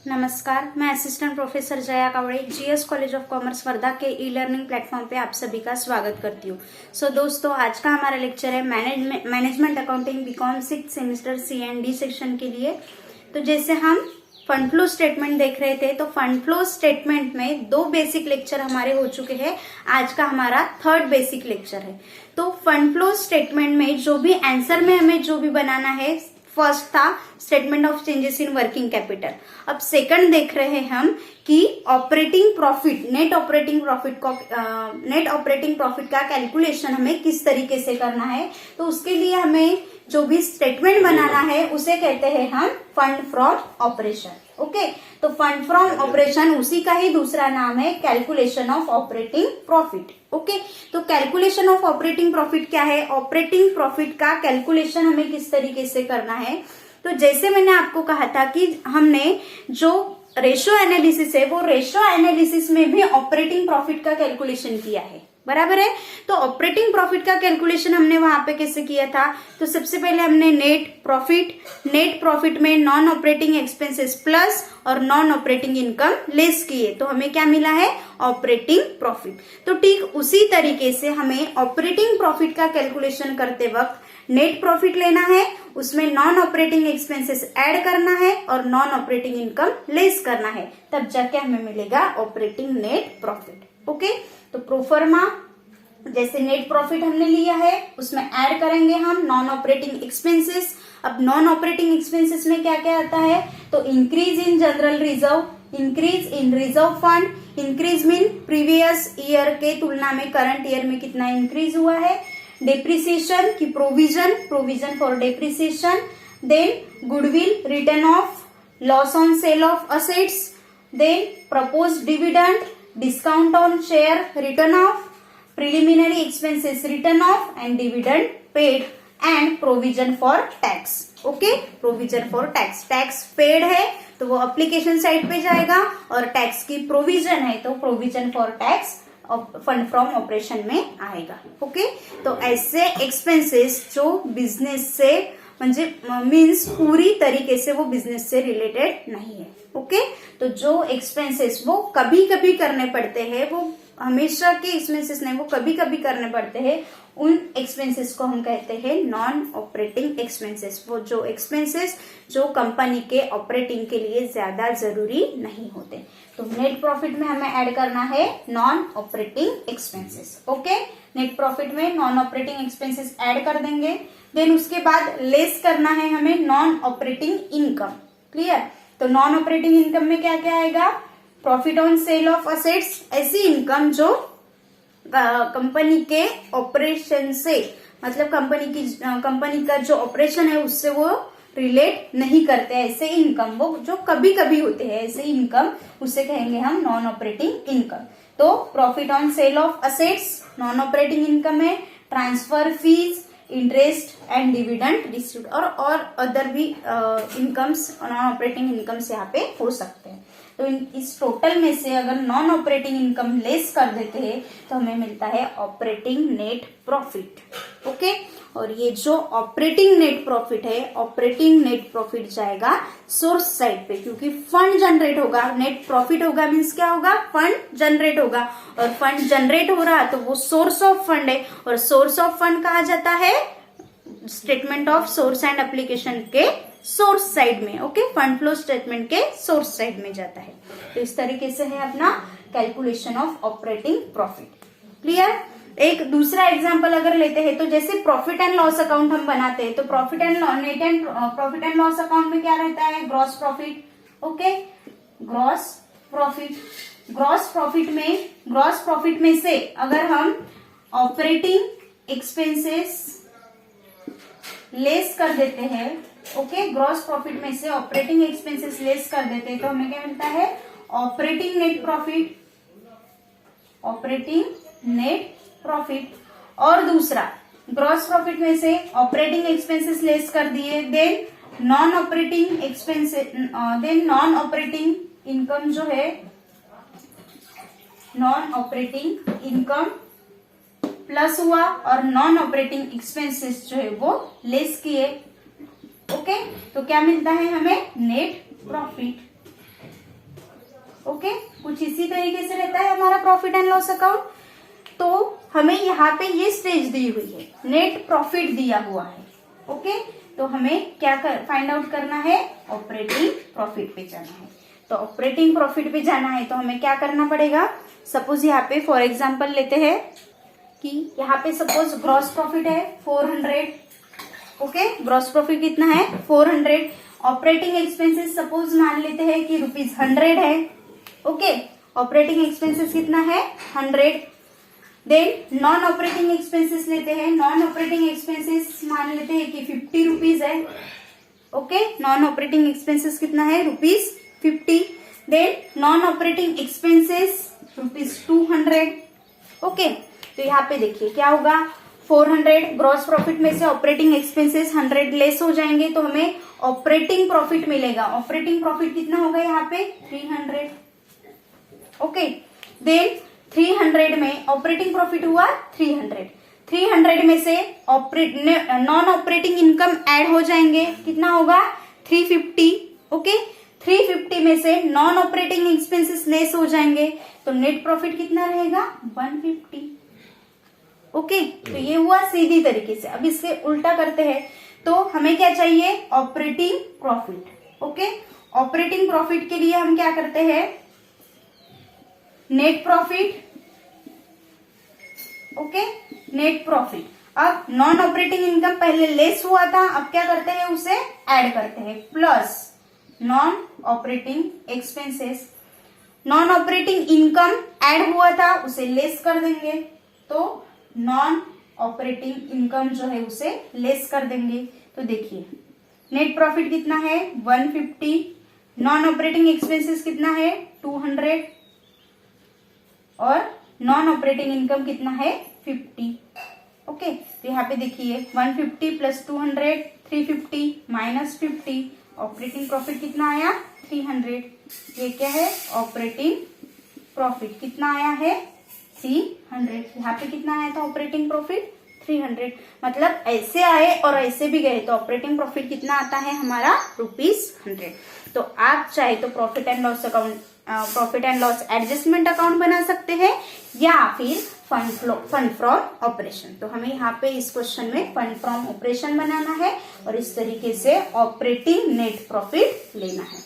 नमस्कार, मैं assistant professor Jaya Kawade GS college of commerce Wardha के ई लर्निंग प्लेटफॉर्म पे आप सभी का स्वागत करती हूँ। दोस्तों, आज का हमारा लेक्चर है management accounting BCom 6 semester C and D section के लिए। तो जैसे हम फंड फ्लो स्टेटमेंट देख रहे थे, तो फंड फ्लो स्टेटमेंट में 2 बेसिक लेक्चर हमारे हो चुके हैं। आज का हमारा 3rd बेसिक लेक्चर है। तो फंड फ्लो स्टेटमेंट में जो भी आंसर में हमें जो भी बनाना है, फर्स्ट था statement of changes in working capital. अब सेकंड देख रहे हैं हम कि operating profit, net operating profit का कैलकुलेशन हमें किस तरीके से करना है। तो उसके लिए हमें जो भी स्टेटमेंट बनाना है उसे कहते हैं हम फंड फ्रॉम ऑपरेशन। ओके, तो फंड फ्रॉम ऑपरेशन उसी का ही दूसरा नाम है calculation of operating profit. Okay, तो कैलकुलेशन ऑफ ऑपरेटिंग प्रॉफिट क्या है? ऑपरेटिंग प्रॉफिट का कैलकुलेशन हमें किस तरीके से करना है। तो जैसे मैंने आपको कहा था कि हमने जो रेशियो एनालिसिस है, वो रेशियो एनालिसिस में भी ऑपरेटिंग प्रॉफिट का कैलकुलेशन किया है, बराबर है। तो ऑपरेटिंग प्रॉफिट का कैलकुलेशन हमने वहां पे कैसे किया था? तो सबसे पहले हमने नेट प्रॉफिट में नॉन ऑपरेटिंग एक्सपेंसेस प्लस और नॉन ऑपरेटिंग इनकम लेस किए, तो हमें क्या मिला है? Operating profit. तो ठीक उसी तरीके से हमें ऑपरेटिंग प्रॉफिट का कैलकुलेशन करते वक्त नेट प्रॉफिट लेना है, उसमें नॉन ऑपरेटिंग एक्सपेंसेस ऐड करना है और नॉन ऑपरेटिंग इनकम लेस करना है, तब जाके हमें मिलेगा ऑपरेटिंग नेट प्रॉफिट। ओके, तो प्रोफर्मा जैसे नेट प्रॉफिट हमने लिया है, उसमें ऐड करेंगे हम नॉन ऑपरेटिंग एक्सपेंसेस। अब नॉन ऑपरेटिंग एक्सपेंसेस में क्या क्या आता है? तो increase in general reserve, increase in reserve fund, increase mean previous year के तुलना में करंट ईयर में कितना इंक्रीज हुआ है, डेप्रिसिएशन की provision for depreciation, then goodwill, written off, loss on sale of assets, then proposed dividend, discount on share written off, preliminary expenses written off and dividend paid and provision for tax. Okay, provision for tax, tax paid है तो वो application side पे जाएगा, और tax की provision है तो provision for tax fund from operation में आएगा। ओके, तो ऐसे एक्सपेंसेस जो बिजनेस से म्हणजे मीन्स पूरी तरीके से वो बिजनेस से रिलेटेड नहीं है। ओके, तो जो एक्सपेंसेस वो कभी कभी करने पड़ते हैं, वो हमेशा के एक्सपेंसेस नहीं, वो कभी कभी करने पड़ते हैं, उन एक्सपेंसेस को हम कहते हैं नॉन ऑपरेटिंग एक्सपेंसेस। वो जो एक्सपेंसेस जो कंपनी के ऑपरेटिंग के लिए ज्यादा जरूरी नहीं होते। तो नेट प्रॉफिट में हमें ऐड करना है non operating expenses. Okay, net profit में नॉन ऑपरेटिंग एक्सपेंसेस ऐड कर देंगे। देन उसके बाद लेस करना है हमें नॉन ऑपरेटिंग इनकम। क्लियर? तो नॉन ऑपरेटिंग इनकम में क्या क्या आएगा? Profit on sale of assets, ऐसी इनकम जो कंपनी के ऑपरेशन से, मतलब कंपनी का जो ऑपरेशन है उससे वो रिलेट नहीं करते, ऐसे इनकम वो जो कभी कभी होते हैं, ऐसे इनकम उसे कहेंगे हम नॉन ऑपरेटिंग इनकम। तो profit on sale of assets non operating income है, transfer fees, interest and dividend received और अदर भी इनकम्स नॉन ऑपरेटिंग इनकम्स यहाँ पे हो सकते हैं। तो इस टोटल में से अगर नॉन ऑपरेटिंग इनकम लेस कर देते हैं तो हमें मिलता है ऑपरेटिंग नेट प्रॉफिट। ओके, और ये जो ऑपरेटिंग नेट प्रॉफिट है, ऑपरेटिंग नेट प्रॉफिट जाएगा सोर्स साइड पे, क्योंकि फंड जनरेट होगा, नेट प्रॉफिट होगा मीन्स क्या होगा? फंड जनरेट होगा, और फंड जनरेट हो रहा तो वो सोर्स ऑफ फंड है, और सोर्स ऑफ फंड कहा जाता है statement of source and application के सोर्स साइड में। ओके, फंड फ्लो स्टेटमेंट के सोर्स साइड में जाता है। तो इस तरीके से है अपना calculation of operating profit. Clear? एक दूसरा एग्जांपल अगर लेते हैं, तो जैसे प्रॉफिट एंड लॉस अकाउंट हम बनाते हैं, तो प्रॉफिट एंड लॉस अकाउंट में क्या रहता है? Gross profit. Okay, gross profit में से अगर हम ऑपरेटिंग एक्सपेंसेस लेस कर देते हैं, ओके, ग्रॉस प्रॉफिट में से ऑपरेटिंग एक्सपेंसेस लेस कर देते हैं, तो हमें क्या मिलता है? Operating net profit, operating net profit. और दूसरा, ग्रॉस प्रॉफिट में से ऑपरेटिंग एक्सपेंसेस लेस कर दिए, then non operating expenses, then non operating income जो है, नॉन ऑपरेटिंग इनकम प्लस हुआ, और नॉन ऑपरेटिंग एक्सपेंसेस जो है वो लेस किए। ओके, तो क्या मिलता है हमें? Net profit. कुछ इसी तरीके से रहता है हमारा प्रॉफिट एंड लॉस अकाउंट। तो हमें यहाँ पे ये स्टेज दी हुई है, नेट प्रॉफिट दिया हुआ है। ओके, तो हमें क्या फाइंड आउट करना है, ऑपरेटिंग प्रॉफिट पे जाना है। तो ऑपरेटिंग प्रॉफिट पे जाना है तो हमें क्या करना पड़ेगा, सपोज यहाँ पे फॉर एग्जांपल लेते हैं कि यहाँ पे सपोज ग्रॉस प्रॉफिट है 400। ओके, ग्रॉस प्रॉफिट कितना है 400। ऑपरेटिंग एक्सपेंसेस सपोज मान लेते हैं कि ₹100 है। ओके, ऑपरेटिंग एक्सपेंसेस कितना है 100। देन नॉन ऑपरेटिंग एक्सपेंसेस लेते हैं, नॉन ऑपरेटिंग एक्सपेंसेस मान लेते हैं कि ₹50 है। ओके, नॉन ऑपरेटिंग एक्सपेंसेस कितना है ₹50। Then non operating expenses ₹200। Okay, तो यहाँ पे देखिए क्या होगा, 400 ग्रॉस प्रॉफिट में से ऑपरेटिंग एक्सपेंसेस 100 लेस हो जाएंगे तो हमें ऑपरेटिंग प्रॉफिट मिलेगा। ऑपरेटिंग प्रॉफिट कितना होगा यहाँ पे 300। ओके, देन 300 में ऑपरेटिंग प्रॉफिट हुआ 300 में से नॉन ऑपरेटिंग इनकम ऐड हो जाएंगे, कितना होगा 350। ओके, 350 में से नॉन ऑपरेटिंग एक्सपेंसेस लेस हो जाएंगे तो नेट प्रॉफिट कितना रहेगा 150। ओके, तो ये हुआ सीधी तरीके से। अब इससे उल्टा करते हैं तो हमें क्या चाहिए, operating profit. Okay, operating profit के लिए हम क्या करते हैं, net profit. Okay, net profit. अब नॉन ऑपरेटिंग इनकम पहले लेस हुआ था, अब क्या करते हैं उसे ऐड करते हैं, plus non operating expenses. Non operating income add हुआ था उसे लेस कर देंगे, तो नॉन ऑपरेटिंग इनकम जो है उसे लेस कर देंगे। तो देखिए नेट प्रॉफिट कितना है 150, नॉन ऑपरेटिंग एक्सपेंसेस कितना है 200 और नॉन ऑपरेटिंग इनकम कितना है 50। ओके, तो यहाँ पे देखिए 150 प्लस 200 350 माइनस 50, ऑपरेटिंग प्रॉफिट कितना आया 300। ये क्या है, ऑपरेटिंग प्रॉफिट कितना आया है 300। यहाँ पे कितना आया था ऑपरेटिंग प्रॉफिट 300। मतलब ऐसे आए और ऐसे भी गए तो ऑपरेटिंग प्रॉफिट कितना आता है हमारा ₹100। तो आप चाहे तो profit and loss account, profit and loss adjustment account बना सकते हैं या फिर फंड फ्रॉम ऑपरेशन। तो हमें यहाँ पे इस क्वेश्चन में फंड फ्रॉम ऑपरेशन बनाना है और इस तरीके से ऑपरेटिंग नेट प्रॉफिट लेना है।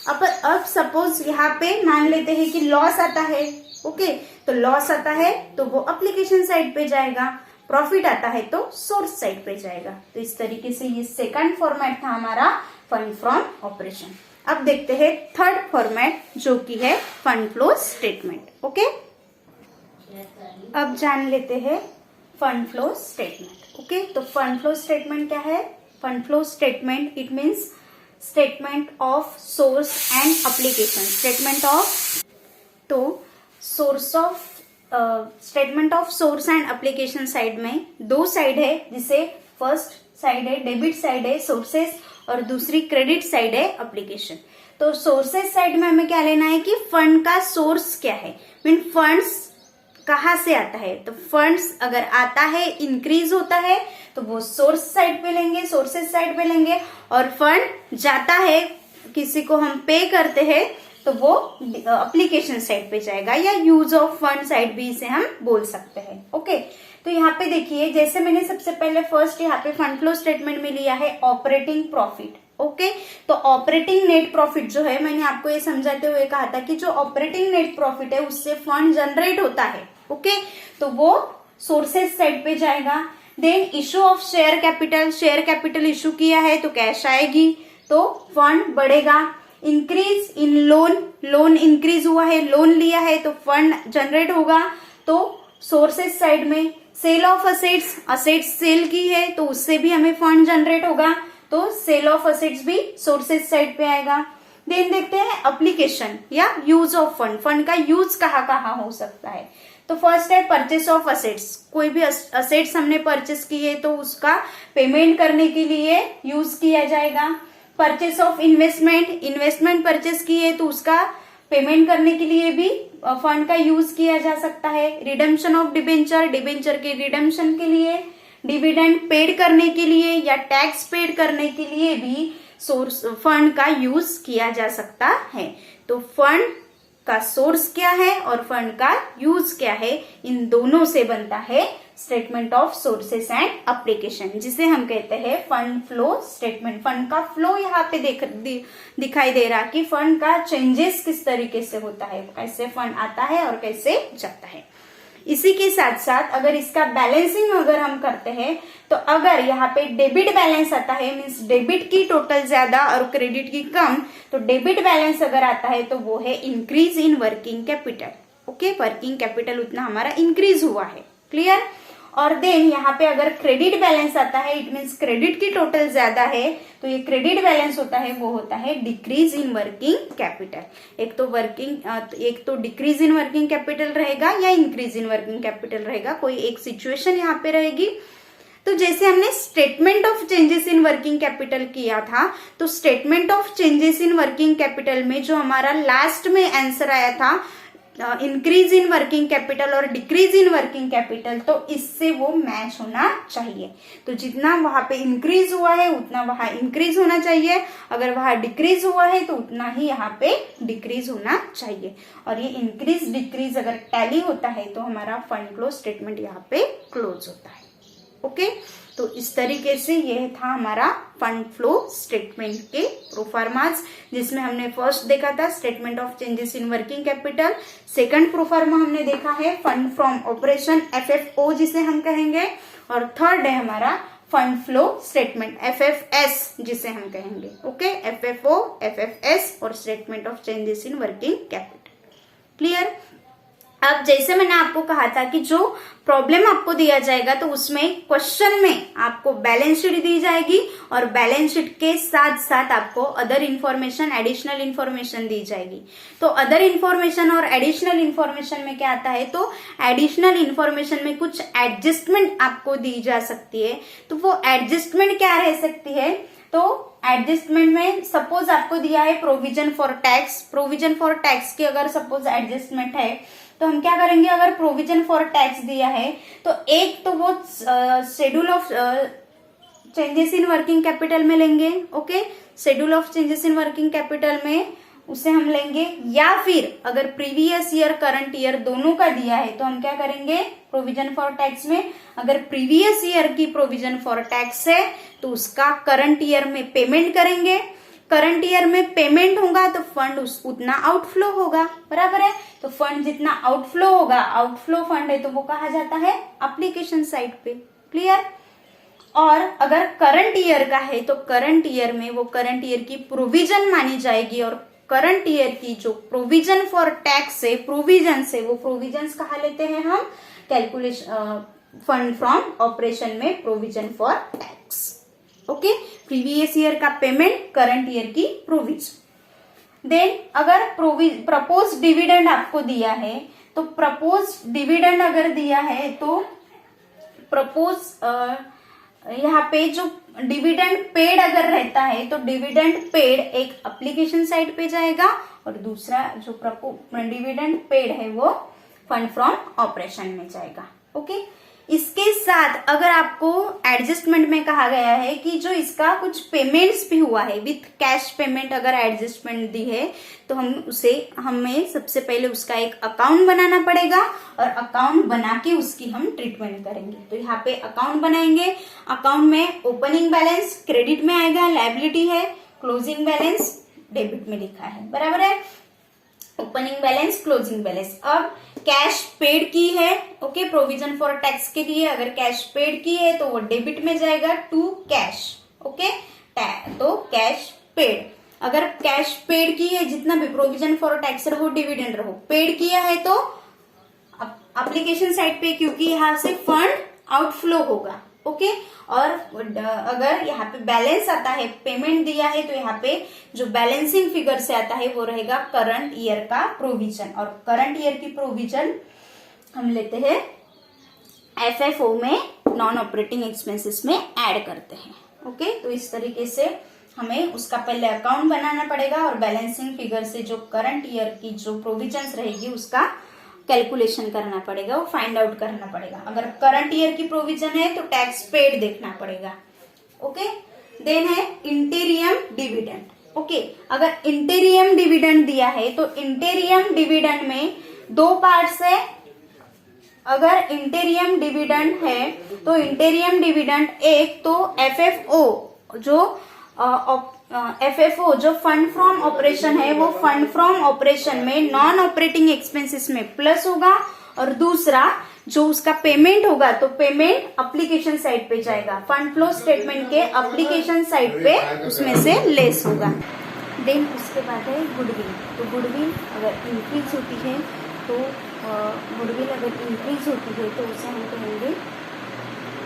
अब सपोज यहाँ पे मान लेते हैं कि लॉस आता है। ओके, तो लॉस आता है तो वो एप्लीकेशन साइड पे जाएगा, प्रॉफिट आता है तो सोर्स साइड पे जाएगा। तो इस तरीके से ये सेकंड फॉर्मेट था हमारा फंड फ्रॉम ऑपरेशन। अब देखते हैं थर्ड फॉर्मेट जो कि है फंड फ्लो स्टेटमेंट। ओके, अब जान लेते हैं फंड फ्लो स्टेटमेंट। ओके, तो फंड फ्लो स्टेटमेंट क्या है, fund flow statement it means statement of source and application. Statement of, तो source of statement of source and application side में दो साइड है, जिसे फर्स्ट साइड है डेबिट साइड है सोर्सेस और दूसरी क्रेडिट साइड है एप्लीकेशन। तो सोर्सेस साइड में हमें क्या लेना है कि फंड का सोर्स क्या है, मीन फंड्स कहाँ से आता है। तो फंड्स अगर आता है इंक्रीज होता है तो वो सोर्स साइड पे लेंगे, सोर्सेस साइड पे लेंगे, और फंड जाता है किसी को हम पे करते हैं तो वो एप्लीकेशन साइड पे जाएगा या यूज ऑफ फंड साइड भी इसे हम बोल सकते हैं। ओके, तो यहाँ पे देखिए जैसे मैंने सबसे पहले फर्स्ट यहाँ पे फंड फ्लो स्टेटमेंट में लिया है ऑपरेटिंग प्रॉफिट। ओके, तो ऑपरेटिंग नेट प्रॉफिट जो है, मैंने आपको ये समझाते हुए कहा था कि जो ऑपरेटिंग नेट प्रॉफिट है उससे फंड जनरेट होता है। ओके, तो वो सोर्सेस साइड पे जाएगा। Then issue of share capital, share capital issue किया है तो कैश आएगी तो फंड बढ़ेगा। Increase in loan, loan increase हुआ है, लोन लिया है तो फंड जनरेट होगा तो सोर्सेस साइड में। Sale of assets, assets sale की है तो उससे भी हमें फंड जनरेट होगा तो सेल ऑफ असेट्स भी सोर्सेस साइड पे आएगा। देन देखते हैं एप्लीकेशन या यूज ऑफ फंड, फंड का यूज कहाँ कहाँ हो सकता है। तो फर्स्ट है परचेस ऑफ असेट्स, कोई भी असेट्स हमने परचेस किए तो उसका पेमेंट करने के लिए यूज किया जाएगा। Purchase of investment, investment purchase किए तो उसका पेमेंट करने के लिए भी फंड का यूज किया जा सकता है। रिडेम्पशन ऑफ डिबेंचर, डिबेंचर के रिडेम्पशन के लिए, डिविडेंड पेड करने के लिए या टैक्स पेड करने के लिए भी सोर्स फंड का यूज किया जा सकता है। तो फंड का सोर्स क्या है और फंड का यूज क्या है, इन दोनों से बनता है statement of sources and application, जिसे हम कहते हैं फंड फ्लो स्टेटमेंट। फंड का फ्लो यहाँ पे दिखाई दे रहा कि फंड का चेंजेस किस तरीके से होता है, कैसे फंड आता है और कैसे जाता है। इसी के साथ साथ अगर इसका बैलेंसिंग अगर हम करते हैं तो अगर यहाँ पे डेबिट बैलेंस आता है, मीन्स डेबिट की टोटल ज्यादा और क्रेडिट की कम, तो डेबिट बैलेंस अगर आता है तो वो है increase in working capital. Okay, working capital उतना हमारा इंक्रीज हुआ है, क्लियर। और देन यहाँ पे अगर क्रेडिट बैलेंस आता है, इट मीन्स क्रेडिट की टोटल ज्यादा है, तो ये क्रेडिट बैलेंस होता है वो होता है डिक्रीज इन वर्किंग कैपिटल। एक तो डिक्रीज इन वर्किंग कैपिटल रहेगा या इंक्रीज इन वर्किंग कैपिटल रहेगा, कोई एक सिचुएशन यहाँ पे रहेगी। तो जैसे हमने statement of changes in working capital किया था, तो statement of changes in working capital में जो हमारा लास्ट में आंसर आया था इंक्रीज इन वर्किंग कैपिटल और डिक्रीज इन वर्किंग कैपिटल, तो इससे वो मैच होना चाहिए। तो जितना वहां पे इंक्रीज हुआ है उतना वहां इंक्रीज होना चाहिए, अगर वहां डिक्रीज हुआ है तो उतना ही यहाँ पे डिक्रीज होना चाहिए। और ये इंक्रीज डिक्रीज अगर टैली होता है तो हमारा फंड फ्लो स्टेटमेंट यहाँ पे क्लोज होता है। ओके, तो इस तरीके से यह था हमारा फंड फ्लो स्टेटमेंट के प्रोफार्मास, जिसमें हमने फर्स्ट देखा था statement of changes in working capital, second proforma हमने देखा है फंड फ्रॉम ऑपरेशन FFO जिसे हम कहेंगे, और थर्ड है हमारा फंड फ्लो स्टेटमेंट FFS जिसे हम कहेंगे। ओके, FFO, FFS और statement of changes in working capital, clear. अब जैसे मैंने आपको कहा था कि जो प्रॉब्लम आपको दिया जाएगा तो उसमें क्वेश्चन में आपको बैलेंस शीट दी जाएगी और बैलेंस शीट के साथ साथ आपको अदर इंफॉर्मेशन, एडिशनल इंफॉर्मेशन दी जाएगी। तो अदर इंफॉर्मेशन और एडिशनल इंफॉर्मेशन में क्या आता है, तो एडिशनल इंफॉर्मेशन में कुछ एडजस्टमेंट आपको दी जा सकती है। तो वो एडजस्टमेंट क्या रह सकती है, तो एडजस्टमेंट में सपोज आपको दिया है provision for tax, provision for tax की अगर सपोज एडजस्टमेंट है तो हम क्या करेंगे, अगर प्रोविजन फॉर टैक्स दिया है तो एक तो वो schedule of changes in working capital में लेंगे। Okay, schedule of changes in working capital में उसे हम लेंगे, या फिर अगर प्रीवियस ईयर करंट ईयर दोनों का दिया है तो हम क्या करेंगे, प्रोविजन फॉर टैक्स में अगर प्रीवियस ईयर की प्रोविजन फॉर टैक्स है तो उसका करंट ईयर में पेमेंट करेंगे। करंट ईयर में पेमेंट होगा तो फंड उतना आउटफ्लो होगा, बराबर है। तो फंड जितना आउटफ्लो होगा, आउटफ्लो फंड है तो वो कहा जाता है एप्लीकेशन साइड पे, क्लियर। और अगर करंट ईयर का है तो करंट ईयर में वो करंट ईयर की प्रोविजन मानी जाएगी, और करंट ईयर की जो प्रोविजन फॉर टैक्स है, प्रोविजन से वो प्रोविजन कहा लेते हैं हम कैलकुलेशन फंड फ्रॉम ऑपरेशन में provision for tax. Okay, previous year का पेमेंट, करंट ईयर की प्रोविजन। देन अगर प्रपोज डिविडेंड आपको दिया है तो प्रपोज डिविडेंड अगर दिया है तो प्रपोज यहाँ पे जो डिविडेंड पेड अगर रहता है तो डिविडेंड पेड एक एप्लीकेशन साइड पे जाएगा और दूसरा जो डिविडेंड पेड है वो फंड फ्रॉम ऑपरेशन में जाएगा। ओके, इसके साथ अगर आपको एडजस्टमेंट में कहा गया है कि जो इसका कुछ पेमेंट्स भी हुआ है विथ कैश पेमेंट, अगर एडजस्टमेंट दी है तो हमें सबसे पहले उसका एक अकाउंट बनाना पड़ेगा और अकाउंट बना के उसकी हम ट्रीटमेंट करेंगे। तो यहाँ पे अकाउंट बनाएंगे, अकाउंट में ओपनिंग बैलेंस क्रेडिट में आएगा, लायबिलिटी है, क्लोजिंग बैलेंस डेबिट में लिखा है, बराबर है। Opening balance, closing balance. अब कैश पेड की है, ओके, प्रोविजन फॉर टैक्स के लिए अगर कैश पेड की है तो वो डेबिट में जाएगा टू कैश। ओके, तो कैश पेड, अगर कैश पेड की है जितना भी प्रोविजन फॉर टैक्स रहो, डिविडेंड रहो, पेड किया है तो एप्लीकेशन साइड पे, क्योंकि यहां से फंड आउटफ्लो होगा। ओके, और अगर यहाँ पे बैलेंस आता है, पेमेंट दिया है, तो यहाँ पे जो बैलेंसिंग फिगर से आता है वो रहेगा करंट ईयर का प्रोविजन, और करंट ईयर की प्रोविजन हम लेते हैं FFO में, नॉन ऑपरेटिंग एक्सपेंसेस में ऐड करते हैं। ओके, तो इस तरीके से हमें उसका पहले अकाउंट बनाना पड़ेगा और बैलेंसिंग फिगर से जो करंट ईयर की जो प्रोविजंस रहेगी उसका कैलकुलेशन करना पड़ेगा, वो फाइंड आउट करना पड़ेगा। अगर करंट ईयर की प्रोविजन है तो टैक्स पेड देखना पड़ेगा। ओके, देन है इंटीरियम डिविडेंड। ओके, अगर इंटेरियम डिविडेंड दिया है तो इंटेरियम डिविडेंड में दो पार्ट्स है। अगर इंटेरियम डिविडेंड है तो इंटेरियम डिविडेंड एक तो एफएफओ जो फंड फ्रॉम ऑपरेशन है वो फंड फ्रॉम ऑपरेशन में नॉन ऑपरेटिंग एक्सपेंसेस में प्लस होगा, और दूसरा जो उसका पेमेंट होगा तो पेमेंट अप्लीकेशन साइड पे जाएगा, फंड फ्लो स्टेटमेंट के अप्लीकेशन साइड पे उसमें से लेस होगा। देन उसके बाद है गुडविल। तो गुडविल अगर इंक्रीज होती है तो गुडविल अगर इंक्रीज होती है तो उसे हम कहेंगे,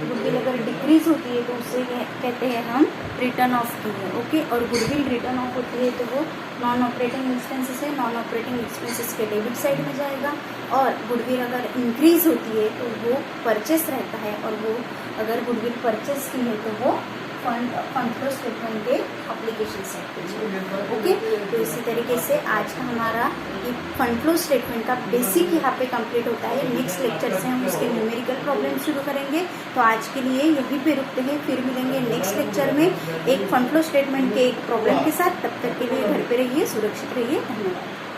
गुडविल अगर डिक्रीज होती है तो उसे कहते हैं हम रिटर्न ऑफ की है। ओके, और गुडविल रिटर्न ऑफ होती है तो वो नॉन ऑपरेटिंग एक्सपेंसेस है, नॉन ऑपरेटिंग एक्सपेंसेस के डेबिट साइड में जाएगा। और गुडविल अगर इंक्रीज होती है तो वो परचेस रहता है, और वो अगर गुडविल परचेस की है तो वो फंड फ्लो स्टेटमेंट के अप्लीकेशन साइड पे जाएगा। ओके, तो इसी तरीके से आज का हमारा ये फंड फ्लो स्टेटमेंट का बेसिक यहाँ पे कंप्लीट होता है। नेक्स्ट लेक्चर से हम उसके न्यूमेरिकल प्रॉब्लम शुरू करेंगे। तो आज के लिए यहीं पे रुकते हैं, फिर मिलेंगे नेक्स्ट लेक्चर में एक फंड फ्लो स्टेटमेंट के एक प्रॉब्लम के साथ। तब तक के लिए घर पे रहिए, सुरक्षित रहिए। धन्यवाद।